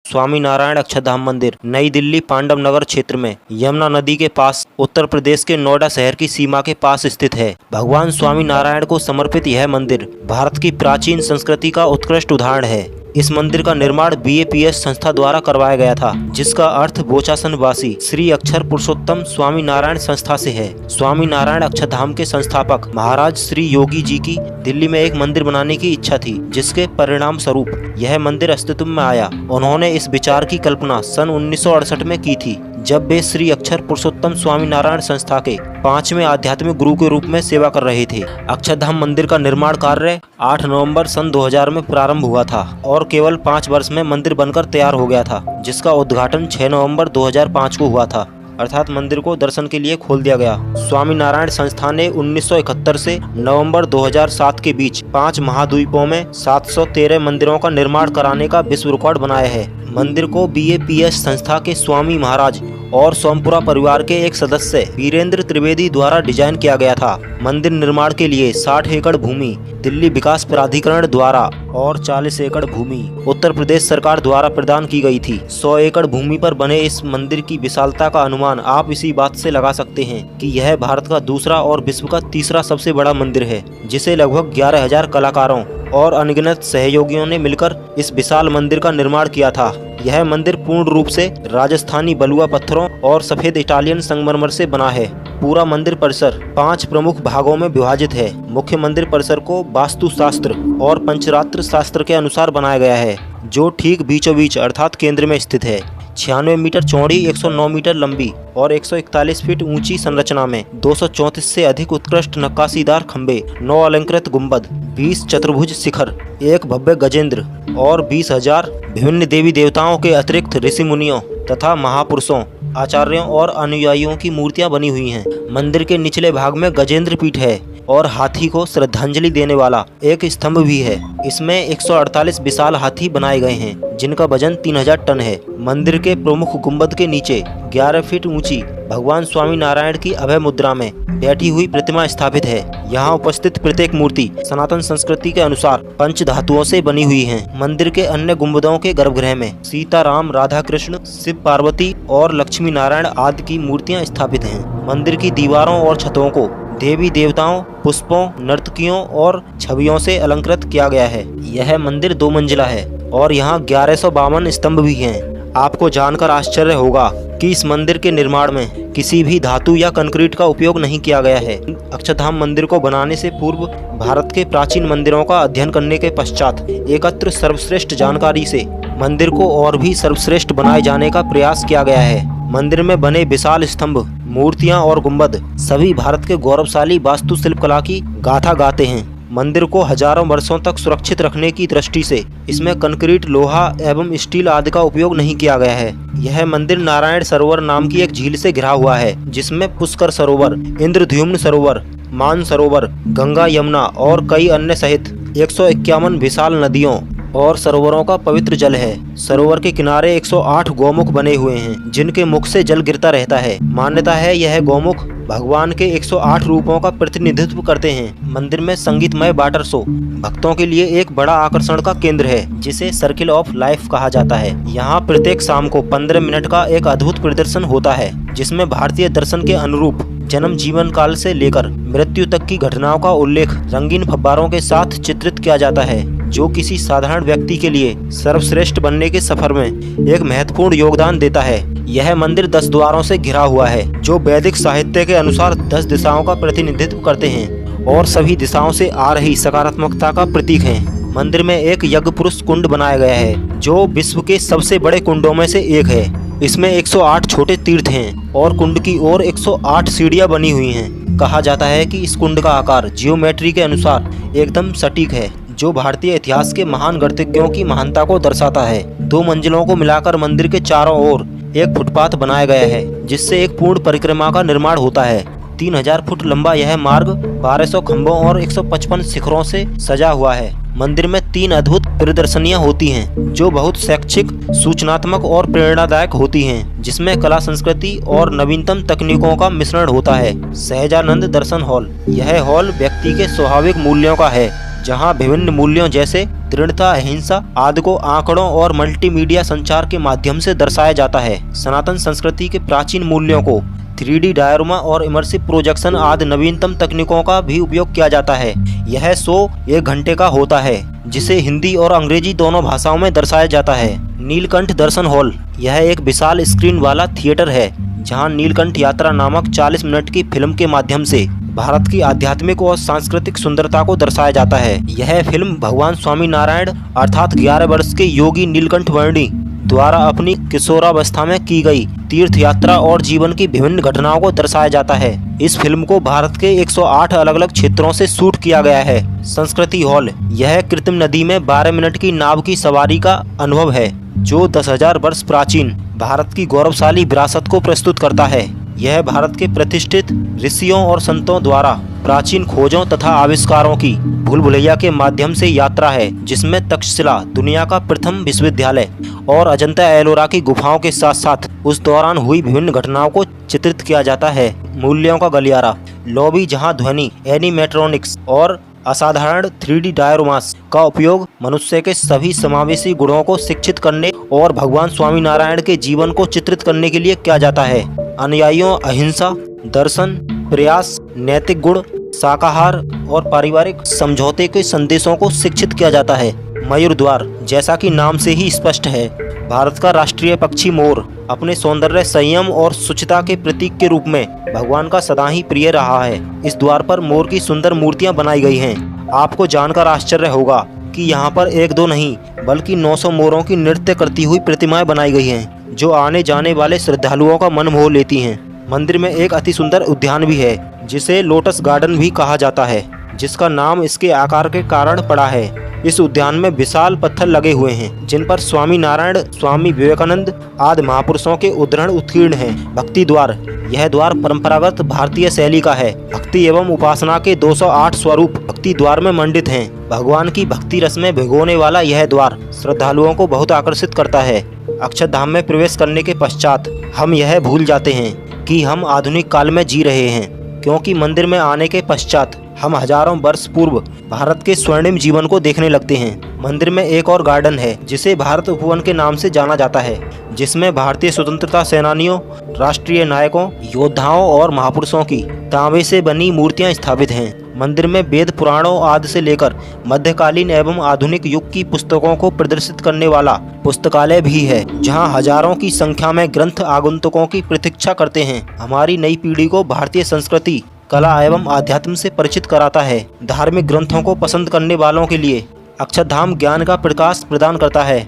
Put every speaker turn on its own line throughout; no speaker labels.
स्वामी नारायण अक्षरधाम मंदिर नई दिल्ली पांडव नगर क्षेत्र में यमुना नदी के पास उत्तर प्रदेश के नोएडा शहर की सीमा के पास स्थित है। भगवान स्वामी नारायण को समर्पित यह मंदिर भारत की प्राचीन संस्कृति का उत्कृष्ट उदाहरण है। इस मंदिर का निर्माण BAPS संस्था द्वारा करवाया गया था, जिसका अर्थ बोचासन वासी श्री अक्षर पुरुषोत्तम स्वामी नारायण संस्था से है। स्वामी नारायण अक्षरधाम के संस्थापक महाराज श्री योगी जी की दिल्ली में एक मंदिर बनाने की इच्छा थी, जिसके परिणाम स्वरूप यह मंदिर अस्तित्व में आया। उन्होंने इस विचार की कल्पना सन 1968 में की थी, जब वे श्री अक्षर पुरुषोत्तम स्वामी नारायण संस्था के 5वें आध्यात्मिक गुरु के रूप में सेवा कर रहे थे। अक्षरधाम मंदिर का निर्माण कार्य 8 नवंबर सन 2000 में प्रारंभ हुआ था और केवल 5 वर्ष में मंदिर बनकर तैयार हो गया था, जिसका उद्घाटन 6 नवंबर 2005 को हुआ था, अर्थात मंदिर को दर्शन के लिए खोल दिया गया। स्वामी नारायण संस्था ने 1971 से नवंबर 2007 के बीच 5 महाद्वीपों में 713 मंदिरों का निर्माण कराने का विश्व रिकॉर्ड बनाया है। मंदिर को BAPS संस्था के स्वामी महाराज और सोमपुरा परिवार के एक सदस्य वीरेंद्र त्रिवेदी द्वारा डिजाइन किया गया था। मंदिर निर्माण के लिए 60 एकड़ भूमि दिल्ली विकास प्राधिकरण द्वारा और 40 एकड़ भूमि उत्तर प्रदेश सरकार द्वारा प्रदान की गई थी। 100 एकड़ भूमि पर बने इस मंदिर की विशालता का अनुमान आप इसी बात से लगा सकते हैं कि यह भारत का दूसरा और विश्व का तीसरा सबसे बड़ा मंदिर है, जिसे लगभग 11,000 कलाकारों और अनगिनत सहयोगियों ने मिलकर इस विशाल मंदिर का निर्माण किया था। यह मंदिर पूर्ण रूप से राजस्थानी बलुआ पत्थरों और सफेद इटालियन संगमरमर से बना है। पूरा मंदिर परिसर 5 प्रमुख भागों में विभाजित है। मुख्य मंदिर परिसर को वास्तु शास्त्र और पंचरात्र शास्त्र के अनुसार बनाया गया है, जो ठीक बीचों बीच अर्थात केंद्र में स्थित है। 96 मीटर चौड़ी, 109 मीटर लंबी और 141 फीट ऊंची संरचना में 234 से अधिक उत्कृष्ट नक्काशीदार खंभे, 9 अलंकृत गुंबद, 20 चतुर्भुज शिखर, एक भव्य गजेंद्र और 20,000 विभिन्न देवी देवताओं के अतिरिक्त ऋषि मुनियों तथा महापुरुषों, आचार्यों और अनुयायियों की मूर्तियां बनी हुई हैं। मंदिर के निचले भाग में गजेंद्र पीठ है और हाथी को श्रद्धांजलि देने वाला एक स्तंभ भी है। इसमें 148 विशाल हाथी बनाए गए हैं, जिनका वजन 3000 टन है। मंदिर के प्रमुख गुंबद के नीचे 11 फीट ऊंची भगवान स्वामी नारायण की अभय मुद्रा में बैठी हुई प्रतिमा स्थापित है। यहाँ उपस्थित प्रत्येक मूर्ति सनातन संस्कृति के अनुसार पंच धातुओं से बनी हुई है। मंदिर के अन्य गुंबदों के गर्भगृह में सीता राम, राधा कृष्ण, शिव पार्वती और लक्ष्मी नारायण आदि की मूर्तियां स्थापित हैं। मंदिर की दीवारों और छतों को देवी देवताओं, पुष्पों, नर्तकियों और छवियों से अलंकृत किया गया है। यह मंदिर 2 मंजिला है और यहाँ 1152 स्तंभ भी हैं। आपको जानकर आश्चर्य होगा कि इस मंदिर के निर्माण में किसी भी धातु या कंक्रीट का उपयोग नहीं किया गया है। अक्षरधाम मंदिर को बनाने से पूर्व भारत के प्राचीन मंदिरों का अध्ययन करने के पश्चात एकत्र सर्वश्रेष्ठ जानकारी से मंदिर को और भी सर्वश्रेष्ठ बनाए जाने का प्रयास किया गया है। मंदिर में बने विशाल स्तंभ, मूर्तियां और गुंबद सभी भारत के गौरवशाली वास्तु शिल्पकला की गाथा गाते हैं। मंदिर को हजारों वर्षों तक सुरक्षित रखने की दृष्टि से इसमें कंक्रीट, लोहा एवं स्टील आदि का उपयोग नहीं किया गया है। यह मंदिर नारायण सरोवर नाम की एक झील से घिरा हुआ है, जिसमें पुष्कर सरोवर, इंद्रद्युम्न सरोवर, मान सरोवर, गंगा, यमुना और कई अन्य सहित 151 विशाल नदियों और सरोवरों का पवित्र जल है। सरोवर के किनारे 108 गौमुख बने हुए हैं, जिनके मुख से जल गिरता रहता है। मान्यता है यह गौमुख भगवान के 108 रूपों का प्रतिनिधित्व करते हैं। मंदिर में संगीतमय वाटर शो भक्तों के लिए एक बड़ा आकर्षण का केंद्र है, जिसे सर्किल ऑफ लाइफ कहा जाता है। यहाँ प्रत्येक शाम को 15 मिनट का एक अद्भुत प्रदर्शन होता है, जिसमें भारतीय दर्शन के अनुरूप जन्म, जीवन काल से लेकर मृत्यु तक की घटनाओं का उल्लेख रंगीन फव्वारों के साथ चित्रित किया जाता है, जो किसी साधारण व्यक्ति के लिए सर्वश्रेष्ठ बनने के सफर में एक महत्वपूर्ण योगदान देता है। यह मंदिर 10 द्वारों से घिरा हुआ है, जो वैदिक साहित्य के अनुसार 10 दिशाओं का प्रतिनिधित्व करते हैं और सभी दिशाओं से आ रही सकारात्मकता का प्रतीक है। मंदिर में एक यज्ञ पुरुष कुंड बनाया गया है, जो विश्व के सबसे बड़े कुंडों में से एक है। इसमें 108 छोटे तीर्थ हैं और कुंड की ओर 108 सीढ़ियां बनी हुई हैं। कहा जाता है कि इस कुंड का आकार जियोमेट्री के अनुसार एकदम सटीक है, जो भारतीय इतिहास के महान गणितज्ञों की महानता को दर्शाता है। 2 मंजिलों को मिलाकर मंदिर के चारों ओर एक फुटपाथ बनाया गया है, जिससे एक पूर्ण परिक्रमा का निर्माण होता है। 3000 फुट लंबा यह मार्ग 1200 खंभों और 155 शिखरों से सजा हुआ है। मंदिर में 3 अद्भुत प्रदर्शनियां होती हैं, जो बहुत शैक्षिक, सूचनात्मक और प्रेरणादायक होती हैं, जिसमें कला, संस्कृति और नवीनतम तकनीकों का मिश्रण होता है। सहजानंद दर्शन हॉल, यह हॉल व्यक्ति के स्वाभाविक मूल्यों का है जहां विभिन्न मूल्यों जैसे दृढ़ता, अहिंसा आदि को आंकड़ों और मल्टीमीडिया संचार के माध्यम से दर्शाया जाता है। सनातन संस्कृति के प्राचीन मूल्यों को 3D डायरोमा और इमर्सिव प्रोजेक्शन आदि नवीनतम तकनीकों का भी उपयोग किया जाता है। यह शो 1 घंटे का होता है, जिसे हिंदी और अंग्रेजी दोनों भाषाओं में दर्शाया जाता है। नीलकंठ दर्शन हॉल, यह एक विशाल स्क्रीन वाला थिएटर है जहां नीलकंठ यात्रा नामक 40 मिनट की फिल्म के माध्यम से भारत की आध्यात्मिक और सांस्कृतिक सुंदरता को दर्शाया जाता है। यह फिल्म भगवान स्वामी नारायण अर्थात 11 वर्ष के योगी नीलकंठ वर्णी द्वारा अपनी किशोरावस्था में की गई तीर्थ यात्रा और जीवन की विभिन्न घटनाओं को दर्शाया जाता है। इस फिल्म को भारत के 108 अलग अलग क्षेत्रों से शूट किया गया है। संस्कृति हॉल, यह कृत्रिम नदी में 12 मिनट की नाव की सवारी का अनुभव है जो 10,000 वर्ष प्राचीन भारत की गौरवशाली विरासत को प्रस्तुत करता है। यह भारत के प्रतिष्ठित ऋषियों और संतों द्वारा प्राचीन खोजों तथा आविष्कारों की भूल भुलैया के माध्यम से यात्रा है, जिसमें तक्षशिला दुनिया का प्रथम विश्वविद्यालय और अजंता एलोरा की गुफाओं के साथ साथ उस दौरान हुई विभिन्न घटनाओं को चित्रित किया जाता है। मूल्यों का गलियारा, लॉबी जहां ध्वनि, एनिमेट्रॉनिक्स और असाधारण 3D डायरोमास का उपयोग मनुष्य के सभी समावेशी गुणों को शिक्षित करने और भगवान स्वामी नारायण के जीवन को चित्रित करने के लिए किया जाता है। अनुयायियों अहिंसा, दर्शन, प्रयास, नैतिक गुण, शाकाहार और पारिवारिक समझौते के संदेशों को शिक्षित किया जाता है। मयूर द्वार, जैसा कि नाम से ही स्पष्ट है, भारत का राष्ट्रीय पक्षी मोर अपने सौंदर्य, संयम और शुचिता के प्रतीक के रूप में भगवान का सदा ही प्रिय रहा है। इस द्वार पर मोर की सुंदर मूर्तियां बनाई गई हैं। आपको जानकर आश्चर्य होगा कि यहाँ पर 1-2 नहीं बल्कि 900 मोरों की नृत्य करती हुई प्रतिमाएं बनाई गई हैं, जो आने जाने वाले श्रद्धालुओं का मन मोह लेती हैं। मंदिर में एक अति सुंदर उद्यान भी है जिसे लोटस गार्डन भी कहा जाता है, जिसका नाम इसके आकार के कारण पड़ा है। इस उद्यान में विशाल पत्थर लगे हुए हैं जिन पर स्वामी नारायण, स्वामी विवेकानंद आदि महापुरुषों के उद्धरण उत्कीर्ण हैं। भक्ति द्वार, यह द्वार परंपरागत भारतीय शैली का है। भक्ति एवं उपासना के 208 स्वरूप भक्ति द्वार में मंडित हैं। भगवान की भक्ति रस में भिगोने वाला यह द्वार श्रद्धालुओं को बहुत आकर्षित करता है। अक्षरधाम में प्रवेश करने के पश्चात हम यह भूल जाते हैं कि हम आधुनिक काल में जी रहे हैं, क्योंकि मंदिर में आने के पश्चात हम हजारों वर्ष पूर्व भारत के स्वर्णिम जीवन को देखने लगते हैं। मंदिर में एक और गार्डन है जिसे भारत उपवन के नाम से जाना जाता है, जिसमें भारतीय स्वतंत्रता सेनानियों, राष्ट्रीय नायकों, योद्धाओं और महापुरुषों की तांबे से बनी मूर्तियां स्थापित हैं। मंदिर में वेद पुराणों आदि से लेकर मध्यकालीन एवं आधुनिक युग की पुस्तकों को प्रदर्शित करने वाला पुस्तकालय भी है, जहां हजारों की संख्या में ग्रंथ आगंतुकों की प्रतीक्षा करते हैं। हमारी नई पीढ़ी को भारतीय संस्कृति, कला एवं आध्यात्म से परिचित कराता है। धार्मिक ग्रंथों को पसंद करने वालों के लिए अक्षरधाम ज्ञान का प्रकाश प्रदान करता है।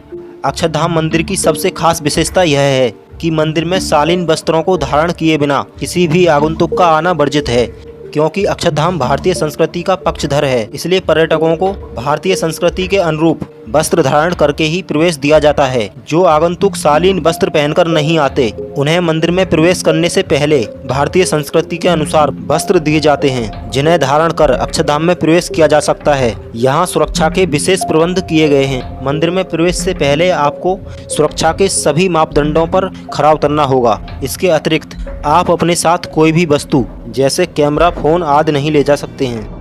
अक्षरधाम मंदिर की सबसे खास विशेषता यह है कि मंदिर में शालीन वस्त्रों को धारण किए बिना किसी भी आगंतुक का आना वर्जित है, क्योंकि अक्षरधाम भारतीय संस्कृति का पक्षधर है। इसलिए पर्यटकों को भारतीय संस्कृति के अनुरूप वस्त्र धारण करके ही प्रवेश दिया जाता है। जो आगंतुक शालीन वस्त्र पहनकर नहीं आते, उन्हें मंदिर में प्रवेश करने से पहले भारतीय संस्कृति के अनुसार वस्त्र दिए जाते हैं, जिन्हें धारण कर अक्षरधाम में प्रवेश किया जा सकता है। यहाँ सुरक्षा के विशेष प्रबंध किए गए हैं। मंदिर में प्रवेश से पहले आपको सुरक्षा के सभी मापदंडों पर खरा उतरना होगा। इसके अतिरिक्त आप अपने साथ कोई भी वस्तु जैसे कैमरा, फोन आदि नहीं ले जा सकते हैं।